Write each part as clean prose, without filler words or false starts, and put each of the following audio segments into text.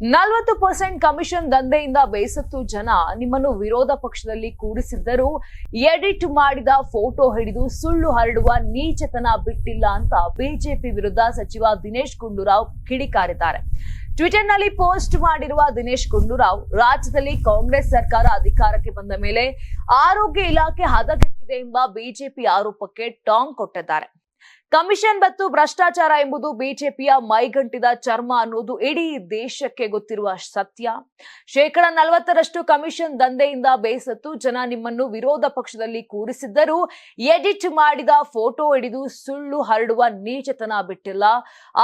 40% commission ದಂಧೆಯಿಂದ ಬೇಸತ್ತು ಜನ ನಿಮ್ಮನ್ನು ವಿರೋಧ ಪಕ್ಷದಲ್ಲಿ ಕೂರಿಸಿದ್ದರೂ ಎಡಿಟ್ ಮಾಡಿದ ಫೋಟೋ ಹಿಡಿದು ಸುಳ್ಳು ಹರಡುವ ನೀಚತನ ಬಿಟ್ಟಿಲ್ಲ ಅಂತ ಬಿಜೆಪಿ ವಿರುದ್ಧ ಸಚಿವ ದಿನೇಶ್ ಗುಂಡೂರಾವ್ ಕಿಡಿಕಾರಿದ್ದಾರೆ. ಟ್ವಿಟರ್ನಲ್ಲಿ ಪೋಸ್ಟ್ ಮಾಡಿರುವ ದಿನೇಶ್ ಗುಂಡೂರಾವ್, ರಾಜ್ಯದಲ್ಲಿ ಕಾಂಗ್ರೆಸ್ ಸರ್ಕಾರ ಅಧಿಕಾರಕ್ಕೆ ಬಂದ ಮೇಲೆ ಆರೋಗ್ಯ ಇಲಾಖೆ ಹದಗೆಟ್ಟಿದೆ ಎಂಬ ಬಿಜೆಪಿ ಆರೋಪಕ್ಕೆ ಟಾಂಗ್ ಕೊಟ್ಟಿದ್ದಾರೆ. ಕಮಿಷನ್ ಮತ್ತು ಭ್ರಷ್ಟಾಚಾರ ಎಂಬುದು ಬಿಜೆಪಿಯ ಮೈಗಂಟಿದ ಚರ್ಮ ಅನ್ನೋದು ಇಡೀ ದೇಶಕ್ಕೆ ಗೊತ್ತಿರುವ ಸತ್ಯ. 40% ಕಮಿಷನ್ ದಂಧೆಯಿಂದ ಬೇಸತ್ತು ಜನ ನಿಮ್ಮನ್ನು ವಿರೋಧ ಪಕ್ಷದಲ್ಲಿ ಕೂರಿಸಿದ್ದರೂ ಎಡಿಟ್ ಮಾಡಿದ ಫೋಟೋ ಹಿಡಿದು ಸುಳ್ಳು ಹರಡುವ ನೀಚತನ ಬಿಟ್ಟಿಲ್ಲ.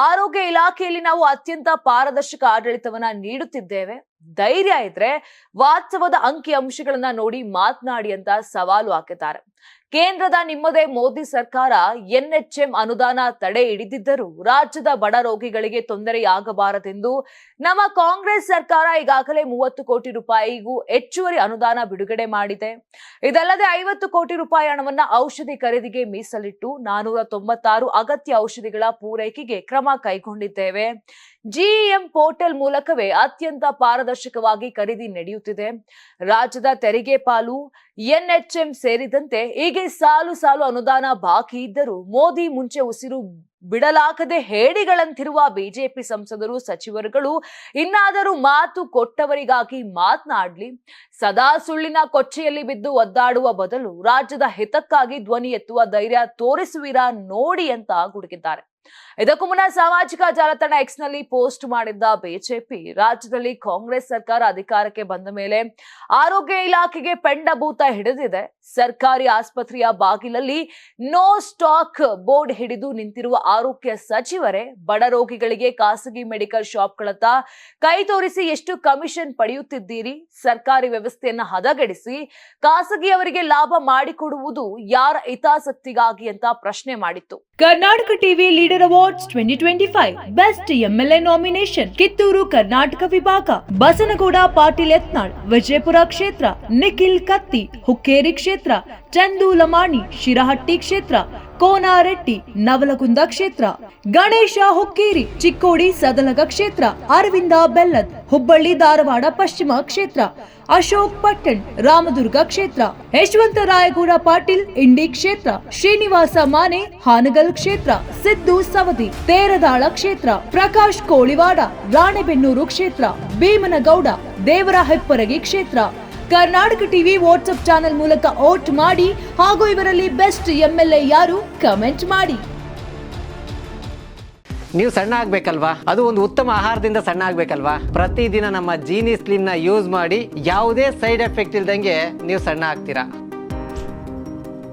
ಆರೋಗ್ಯ ಇಲಾಖೆಯಲ್ಲಿ ನಾವು ಅತ್ಯಂತ ಪಾರದರ್ಶಕ ಆಡಳಿತವನ್ನ ನೀಡುತ್ತಿದ್ದೇವೆ. ಧೈರ್ಯ ಇದ್ರೆ ವಾಸ್ತವದ ಅಂಕಿ ಅಂಶಗಳನ್ನ ನೋಡಿ ಮಾತನಾಡಿ ಅಂತ ಸವಾಲು ಹಾಕಿದ್ದಾರೆ. ಕೇಂದ್ರದ ನಿಮ್ಮದೇ ಮೋದಿ ಸರ್ಕಾರ ಎನ್ಎಚ್ಎಂ ಅನುದಾನ ತಡೆ ಹಿಡಿದಿದ್ದರೂ ರಾಜ್ಯದ ಬಡ ರೋಗಿಗಳಿಗೆ ತೊಂದರೆಯಾಗಬಾರದೆಂದು ನಮ್ಮ ಕಾಂಗ್ರೆಸ್ ಸರ್ಕಾರ ಈಗಾಗಲೇ 30 ಕೋಟಿ ರೂಪಾಯಿಗೂ ಹೆಚ್ಚುವರಿ ಅನುದಾನ ಬಿಡುಗಡೆ ಮಾಡಿದೆ. ಇದಲ್ಲದೆ 50 ಕೋಟಿ ರೂಪಾಯಿ ಹಣವನ್ನ ಔಷಧಿ ಖರೀದಿಗೆ ಮೀಸಲಿಟ್ಟು 496 ಅಗತ್ಯ ಔಷಧಿಗಳ ಪೂರೈಕೆಗೆ ಕ್ರಮ ಕೈಗೊಂಡಿದ್ದೇವೆ. ಜಿಇಎಂ ಪೋರ್ಟಲ್ ಮೂಲಕವೇ ಅತ್ಯಂತ ಪಾರದರ್ಶಕವಾಗಿ ಖರೀದಿ ನಡೆಯುತ್ತಿದೆ. ರಾಜ್ಯದ ತೆರಿಗೆ ಪಾಲು, ಎನ್ಎಚ್ಎಂ ಸೇರಿದಂತೆ ಹೀಗೆ ಸಾಲು ಸಾಲು ಅನುದಾನ ಬಾಕಿ ಇದ್ದರೂ ಮೋದಿ ಮುಂಚೆ ಉಸಿರು ಬಿಡಲಾಗದೆ ಹೇಡಿಗಳಂತಿರುವ ಬಿಜೆಪಿ ಸಂಸದರು, ಸಚಿವರುಗಳು ಇನ್ನಾದರೂ ಮಾತು ಕೊಟ್ಟವರಿಗಾಗಿ ಮಾತನಾಡ್ಲಿ. ಸದಾ ಸುಳ್ಳಿನ ಕೊಚ್ಚೆಯಲ್ಲಿ ಬಿದ್ದು ಒದ್ದಾಡುವ ಬದಲು ರಾಜ್ಯದ ಹಿತಕ್ಕಾಗಿ ಧ್ವನಿ ಎತ್ತುವ ಧೈರ್ಯ ತೋರಿಸುವಿರಾ ನೋಡಿ ಅಂತ ಗುಡುಗಿದ್ದಾರೆ. ಇದಕ್ಕೂ ಮುನ್ನ ಸಾಮಾಜಿಕ ಜಾಲತಾಣ ಎಕ್ಸ್ ನಲ್ಲಿ ಪೋಸ್ಟ್ ಮಾಡಿದ್ದ ಬಿಜೆಪಿ, ರಾಜ್ಯದಲ್ಲಿ ಕಾಂಗ್ರೆಸ್ ಸರ್ಕಾರ ಅಧಿಕಾರಕ್ಕೆ ಬಂದ ಮೇಲೆ ಆರೋಗ್ಯ ಇಲಾಖೆಗೆ ಪೆಂಡಭೂತ ಹಿಡಿದಿದೆ. ಸರ್ಕಾರಿ ಆಸ್ಪತ್ರೆಯ ಬಾಗಿಲಲ್ಲಿ ನೋ ಸ್ಟಾಕ್ ಬೋರ್ಡ್ ಹಿಡಿದು ನಿಂತಿರುವ ಆರೋಗ್ಯ ಸಚಿವರೇ, ಬಡ ರೋಗಿಗಳಿಗೆ ಖಾಸಗಿ ಮೆಡಿಕಲ್ ಶಾಪ್ಗಳತ್ತ ಕೈ ತೋರಿಸಿ ಎಷ್ಟು ಕಮಿಷನ್ ಪಡೆಯುತ್ತಿದ್ದೀರಿ? ಸರ್ಕಾರಿ ವ್ಯವಸ್ಥೆಯನ್ನ ಹದಗೆಡಿಸಿ ಖಾಸಗಿಯವರಿಗೆ ಲಾಭ ಮಾಡಿಕೊಡುವುದು ಯಾರ ಹಿತಾಸಕ್ತಿಗಾಗಿ ಅಂತ ಪ್ರಶ್ನೆ ಮಾಡಿತ್ತು. Karnataka TV leader awards 2025 best MLA nomination Kittur Karnataka ವಿಭಾಗ, ಬಸನಗೌಡ ಪಾಟೀಲ್ ಯತ್ನಾಳ್ ವಿಜಯಪುರ ಕ್ಷೇತ್ರ, ನಿಖಿಲ್ ಕತ್ತಿ ಹುಕ್ಕೇರಿ ಕ್ಷೇತ್ರ, ಚಂದು ಲಮಾಣಿ ಶಿರಹಟ್ಟಿ ಕ್ಷೇತ್ರ, ಕೋನಾರೆಡ್ಡಿ ನವಲಗುಂದ ಕ್ಷೇತ್ರ, ಗಣೇಶ ಹುಕ್ಕೇರಿ ಚಿಕ್ಕೋಡಿ ಸದಲಗ ಕ್ಷೇತ್ರ, ಅರವಿಂದ ಬೆಲ್ಲದ್ ಹುಬ್ಬಳ್ಳಿ ಧಾರವಾಡ ಪಶ್ಚಿಮ ಕ್ಷೇತ್ರ, ಅಶೋಕ್ ಪಟ್ಟಣ್ ರಾಮದುರ್ಗ ಕ್ಷೇತ್ರ, ಯಶವಂತ ರಾಯಗೌಡ ಪಾಟೀಲ್ ಇಂಡಿ ಕ್ಷೇತ್ರ, ಶ್ರೀನಿವಾಸ ಮಾನೆ ಹಾನಗಲ್ ಕ್ಷೇತ್ರ, ಸಿದ್ದು ಸವದಿ ತೇರದಾಳ ಕ್ಷೇತ್ರ, ಪ್ರಕಾಶ್ ಕೋಳಿವಾಡ ರಾಣೆಬೆನ್ನೂರು ಕ್ಷೇತ್ರ, ಭೀಮನಗೌಡ ದೇವರ ಹೆಪ್ಪರಗಿ ಕ್ಷೇತ್ರ. ಕರ್ನಾಟಕ ಟಿವಿ ವಾಟ್ಸ್ಆಪ್ ಚಾನೆಲ್ ಮೂಲಕ ವೋಟ್ ಮಾಡಿ ಹಾಗೂ ಇವರಲ್ಲಿ ಬೆಸ್ಟ್ ಎಂಎಲ್ಎ ಯಾರು ಕಮೆಂಟ್ ಮಾಡಿ. ನೀವು ಸಣ್ಣ ಆಗ್ಬೇಕಲ್ವಾ? ಅದು ಒಂದು ಉತ್ತಮ ಆಹಾರದಿಂದ ಸಣ್ಣ ಆಗ್ಬೇಕಲ್ವಾ? ಪ್ರತಿದಿನ ನಮ್ಮ ಜೀನಿ ಸ್ಲಿಮ್ ನ ಯೂಸ್ ಮಾಡಿ ಯಾವುದೇ ಸೈಡ್ ಎಫೆಕ್ಟ್ ಇಲ್ದಂಗೆ ನೀವು ಸಣ್ಣ ಆಗ್ತೀರಾ.